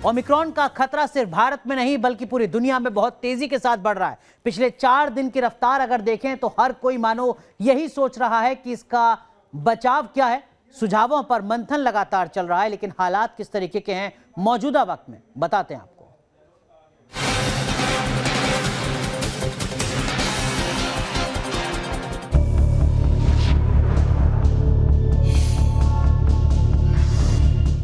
Omicron का खतरा सिर्फ भारत में नहीं बल्कि पूरी दुनिया में बहुत तेजी के साथ बढ़ रहा है। पिछले 4 दिन की रफ्तार अगर देखें तो हर कोई मानो यही सोच रहा है कि इसका बचाव क्या है। सुझावों पर मंथन लगातार चल रहा है, लेकिन हालात किस तरीके के हैं मौजूदा वक्त में बताते हैं आपको।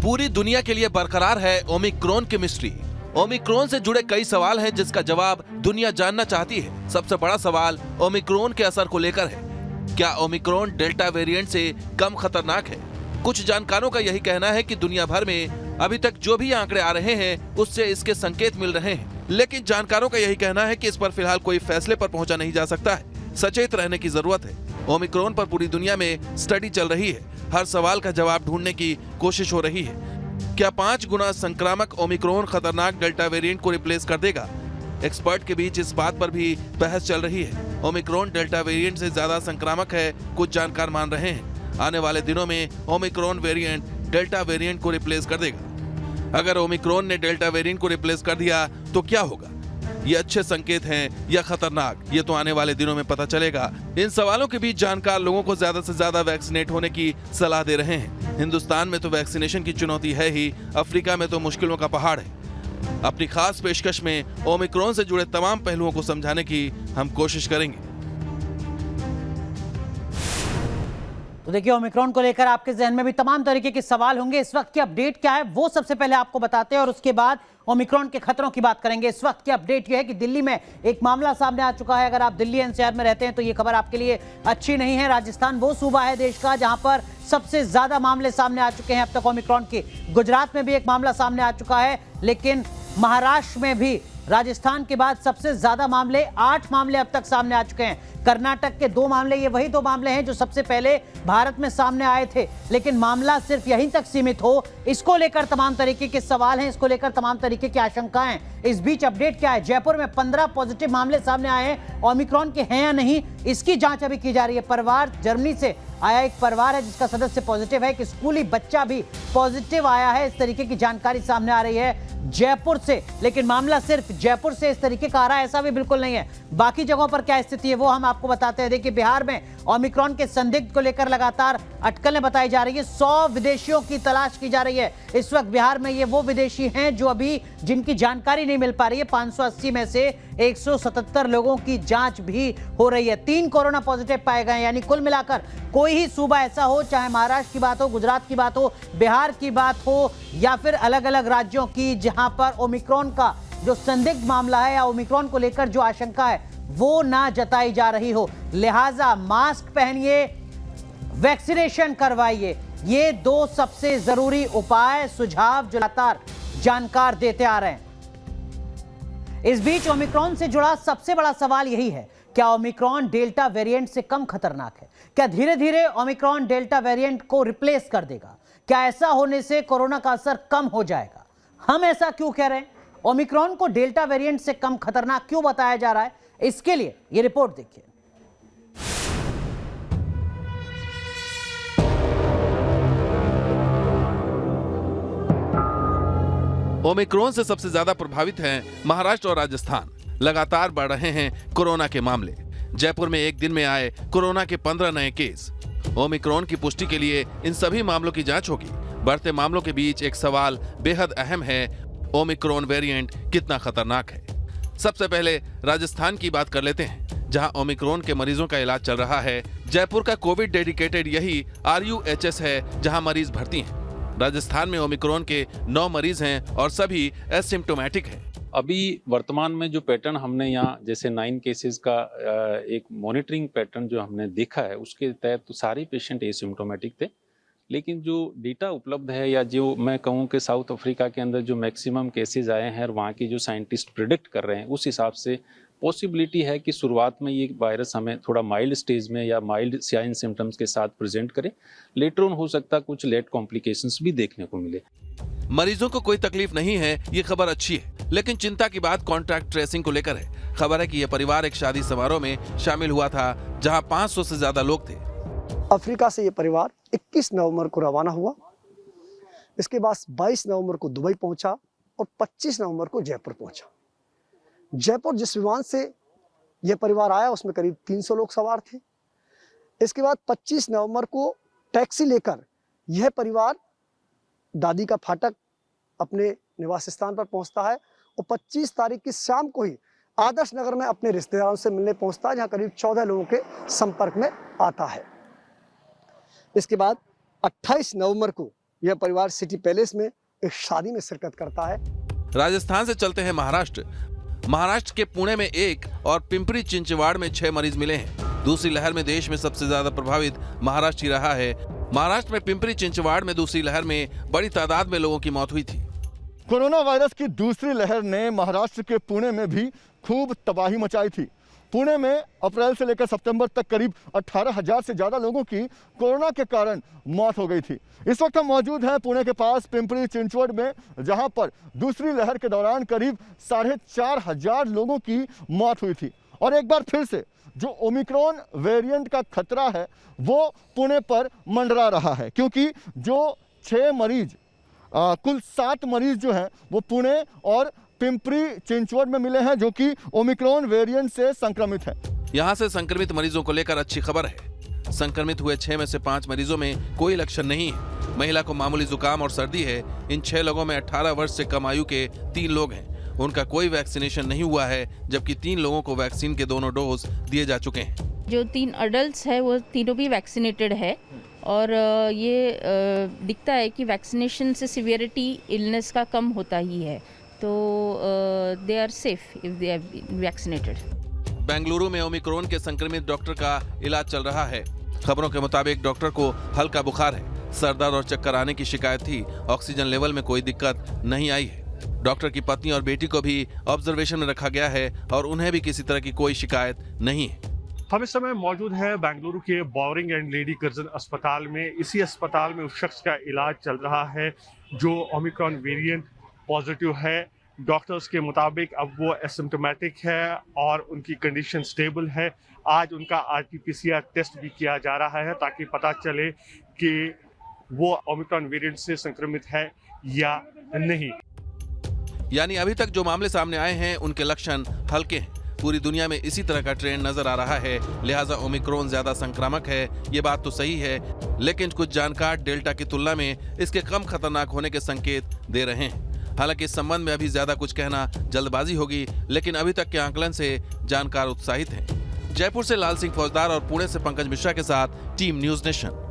पूरी दुनिया के लिए बरकरार है ओमिक्रॉन की मिस्ट्री। ओमिक्रॉन से जुड़े कई सवाल हैं जिसका जवाब दुनिया जानना चाहती है। सबसे बड़ा सवाल ओमिक्रॉन के असर को लेकर है। क्या ओमिक्रॉन डेल्टा वेरिएंट से कम खतरनाक है? कुछ जानकारों का यही कहना है कि दुनिया भर में अभी तक जो भी आंकड़े आ रहे हैं उससे इसके संकेत मिल रहे हैं, लेकिन जानकारों का यही कहना है कि इस पर फिलहाल कोई फैसले पर पहुंचा नहीं जा सकता है। सचेत रहने की जरूरत है। ओमिक्रॉन पर पूरी दुनिया में स्टडी चल रही है। हर सवाल का जवाब ढूंढने की कोशिश हो रही है। क्या 5 गुना संक्रामक ओमिक्रॉन खतरनाक डेल्टा वेरिएंट को रिप्लेस कर देगा? एक्सपर्ट के बीच इस बात पर भी बहस चल रही है। ओमिक्रॉन डेल्टा वेरिएंट से ज्यादा संक्रामक है, कुछ जानकार मान रहे हैं। आने वाले दिनों में ओमिक्रॉन वेरिएंट डेल्टा वेरिएंट को रिप्लेस कर देगा। अगर ओमिक्रॉन ने डेल्टा वेरिएंट को रिप्लेस कर दिया तो क्या होगा? ये अच्छे संकेत हैं या खतरनाक, ये तो आने वाले दिनों में पता चलेगा। इन सवालों के बीच जानकार लोगों को ज्यादा से ज्यादा वैक्सीनेट होने की सलाह दे रहे हैं। हिंदुस्तान में तो वैक्सीनेशन की चुनौती है ही, अफ्रीका में तो मुश्किलों का पहाड़ है। अपनी खास पेशकश में ओमिक्रॉन से जुड़े तमाम पहलुओं को समझाने की हम कोशिश करेंगे। तो देखिए, ओमिक्रॉन को लेकर आपके जहन में भी तमाम तरीके के सवाल होंगे। इस वक्त की अपडेट क्या है वो सबसे पहले आपको बताते हैं और उसके बाद ओमिक्रॉन के खतरों की बात करेंगे। इस वक्त की अपडेट यह है कि दिल्ली में एक मामला सामने आ चुका है। अगर आप दिल्ली एनसीआर में रहते हैं तो ये खबर आपके लिए अच्छी नहीं है। राजस्थान वो सूबा है देश का जहां पर सबसे ज्यादा मामले सामने आ चुके हैं अब तक ओमिक्रॉन के। गुजरात में भी एक मामला सामने आ चुका है, लेकिन महाराष्ट्र में भी राजस्थान के बाद सबसे ज्यादा मामले 8 मामले अब तक सामने आ चुके हैं। कर्नाटक के 2 मामले, ये वही 2 मामले हैं जो सबसे पहले भारत में सामने आए थे, लेकिन मामला सिर्फ यहीं तक सीमित हो, इसको लेकर तमाम तरीके के सवाल हैं, इसको लेकर तमाम तरीके की आशंकाएं। इस बीच अपडेट क्या है? जयपुर में 15 पॉजिटिव मामले सामने आए हैं। ओमिक्रॉन के हैं या नहीं, इसकी जांच अभी की जा रही है। परिवार जर्मनी से आया एक परिवार है जिसका सदस्य पॉजिटिव है, एक स्कूली बच्चा भी पॉजिटिव आया है। इस तरीके की जानकारी सामने आ रही है जयपुर से, लेकिन मामला सिर्फ जयपुर से इस तरीके का आ रहा है ऐसा भी बिल्कुल नहीं है। बाकी जगहों पर क्या स्थिति है वो हम आपको बताते हैं। देखिए, बिहार में ओमिक्रॉन के संदिग्ध को लेकर लगातार अटकलें बताई जा रही है। 100 विदेशियों की तलाश की जा रही है। इस वक्त बिहार में ये वो विदेशी हैं जो अभी जिनकी जानकारी नहीं मिल पा रही है। 580 में से 177 लोगों की जांच भी हो रही है। 3 कोरोना पॉजिटिव पाए गए, यानी कुल मिलाकर कोई ही सूबा ऐसा हो, चाहे महाराष्ट्र की बात हो, गुजरात की बात हो, बिहार की बात हो या फिर अलग अलग राज्यों की, जहां पर ओमिक्रॉन का जो संदिग्ध मामला है या ओमिक्रॉन को लेकर जो आशंका है वो ना जताई जा रही हो। लिहाजा मास्क पहनिए, वैक्सीनेशन करवाइए, ये 2 सबसे जरूरी उपाय सुझाव जो लगातार जानकार देते आ रहे हैं। इस बीच ओमिक्रॉन से जुड़ा सबसे बड़ा सवाल यही है, क्या ओमिक्रॉन डेल्टा वेरिएंट से कम खतरनाक है? क्या धीरे धीरे ओमिक्रॉन डेल्टा वेरिएंट को रिप्लेस कर देगा? क्या ऐसा होने से कोरोना का असर कम हो जाएगा? हम ऐसा क्यों कह रहे हैं? ओमिक्रॉन को डेल्टा वेरिएंट से कम खतरनाक क्यों बताया जा रहा है? इसके लिए यह रिपोर्ट देखिए। ओमिक्रॉन से सबसे ज्यादा प्रभावित हैं महाराष्ट्र और राजस्थान। लगातार बढ़ रहे हैं कोरोना के मामले। जयपुर में एक दिन में आए कोरोना के 15 नए केस। ओमिक्रॉन की पुष्टि के लिए इन सभी मामलों की जांच होगी। बढ़ते मामलों के बीच एक सवाल बेहद अहम है, ओमिक्रॉन वेरिएंट कितना खतरनाक है? सबसे पहले राजस्थान की बात कर लेते हैं, जहां ओमिक्रॉन के मरीजों का इलाज चल रहा है। जयपुर का कोविड डेडिकेटेड यही RUHS है जहां मरीज भर्ती हैं। राजस्थान में ओमिक्रॉन के 9 मरीज हैं और सभी एसिम्प्टोमेटिक हैं। अभी वर्तमान में जो पैटर्न हमने यहाँ जैसे 9 केसेस का एक मॉनिटरिंग पैटर्न जो हमने देखा है, उसके तहत तो सारे पेशेंट एसिम्प्टोमेटिक थे। लेकिन जो डेटा उपलब्ध है या जो मैं कहूँ कि साउथ अफ्रीका के अंदर जो मैक्सिमम केसेस आए हैं और वहाँ के जो साइंटिस्ट प्रिडिक्ट कर रहे हैं, उस हिसाब से पॉसिबिलिटी है कि शुरुआत में ये वायरस हमें थोड़ा माइल्ड स्टेज में या माइल्ड साइन सिम्टम्स के साथ प्रेजेंट करे। लेटर ऑन हो सकता कुछ लेट कॉम्प्लिकेशंस भी देखने को मिले। मरीजों को कोई तकलीफ नहीं है, ये खबर अच्छी है, लेकिन चिंता की बात कॉन्ट्रैक्ट ट्रेसिंग को लेकर है। खबर है कि यह परिवार एक शादी समारोह में शामिल हुआ था जहां 500 से ज्यादा लोग थे। अफ्रीका से ये परिवार 21 नवंबर को रवाना हुआ। इसके बाद 22 नवंबर को दुबई पहुंचा और 25 नवंबर को जयपुर पहुंचा। जयपुर जिस विमान से यह परिवार आया उसमें करीब 300 लोग सवार थे। इसके बाद 25 नवंबर को टैक्सी लेकर यह परिवार दादी का फाटक अपने निवास स्थान पर पहुंचता है और 25 तारीख की शाम को ही आदर्श नगर में अपने रिश्तेदारों से मिलने पहुंचता है, जहां करीब 14 लोगों के संपर्क में आता है। इसके बाद 28 नवंबर को यह परिवार सिटी पैलेस में एक शादी में शिरकत करता है। राजस्थान से चलते हैं महाराष्ट्र। महाराष्ट्र के पुणे में 1 और पिंपरी चिंचवाड़ में 6 मरीज मिले हैं। दूसरी लहर में देश में सबसे ज्यादा प्रभावित महाराष्ट्र ही रहा है। महाराष्ट्र में पिंपरी चिंचवाड़ में दूसरी लहर में बड़ी तादाद में लोगों की मौत हुई थी। कोरोना वायरस की दूसरी लहर ने महाराष्ट्र के पुणे में भी खूब तबाही मचाई थी। पुणे में अप्रैल से लेकर सितंबर तक करीब 18,000 से ज्यादा लोगों की कोरोना के कारण मौत हो गई थी। इस वक्त हम मौजूद हैं पुणे के पास पिंपरी चिंचवड़ में, जहां पर दूसरी लहर के दौरान करीब 4,500 लोगों की मौत हुई थी। और एक बार फिर से जो ओमिक्रॉन वेरिएंट का खतरा है वो पुणे पर मंडरा रहा है, क्योंकि जो 6 मरीज कुल 7 मरीज जो हैं वो पुणे और पिंपरी चिंचवड़ में मिले हैं, जो कि ओमिक्रॉन वेरिएंट से संक्रमित हैं। यहाँ से संक्रमित मरीजों को लेकर अच्छी खबर है। संक्रमित हुए 6 में से 5 मरीजों में कोई लक्षण नहीं है। महिला को मामूली जुकाम और सर्दी है। इन 6 लोगों में 18 वर्ष से कम आयु के 3 लोग हैं। उनका कोई वैक्सीनेशन नहीं हुआ है, जबकि 3 लोगों को वैक्सीन के दोनों डोज दिए जा चुके हैं। जो 3 अडल्ट्स है वो तीनों भी वैक्सीनेटेड है और ये दिखता है कि वैक्सीनेशन से सिवियरिटी इलनेस का कम होता ही है, तो they are safe if they are vaccinated. Bengaluru में ओमिक्रॉन के संक्रमित डॉक्टर का इलाज चल रहा है। खबरों के मुताबिक डॉक्टर को हल्का बुखार है, सर दर्द और चक्कर आने की शिकायत थी। ऑक्सीजन लेवल में कोई दिक्कत नहीं आई है। डॉक्टर की पत्नी और बेटी को भी ऑब्जर्वेशन में रखा गया है और उन्हें भी किसी तरह की कोई शिकायत नहीं है। हम इस समय मौजूद हैं बेंगलुरु के बॉरिंग एंड लेडी कर्जन अस्पताल में। इसी अस्पताल में उस शख्स का इलाज चल रहा है जो ओमिक्रॉन वेरिएंट पॉजिटिव है। डॉक्टर्स के मुताबिक अब वो एसिम्प्टोमेटिक है और उनकी कंडीशन स्टेबल है। आज उनका RT-PCR टेस्ट भी किया जा रहा है ताकि पता चले कि वो ओमिक्रॉन वेरिएंट से संक्रमित है या नहीं। यानी अभी तक जो मामले सामने आए हैं उनके लक्षण हल्के हैं। पूरी दुनिया में इसी तरह का ट्रेंड नजर आ रहा है, लिहाजा ओमिक्रॉन ज्यादा संक्रामक है, ये बात तो सही है। लेकिन कुछ जानकार डेल्टा की तुलना में इसके कम खतरनाक होने के संकेत दे रहे हैं। हालांकि इस संबंध में अभी ज्यादा कुछ कहना जल्दबाजी होगी, लेकिन अभी तक के आंकलन से जानकार उत्साहित हैं। जयपुर से लाल सिंह फौजदार और पुणे से पंकज मिश्रा के साथ टीम न्यूज नेशन।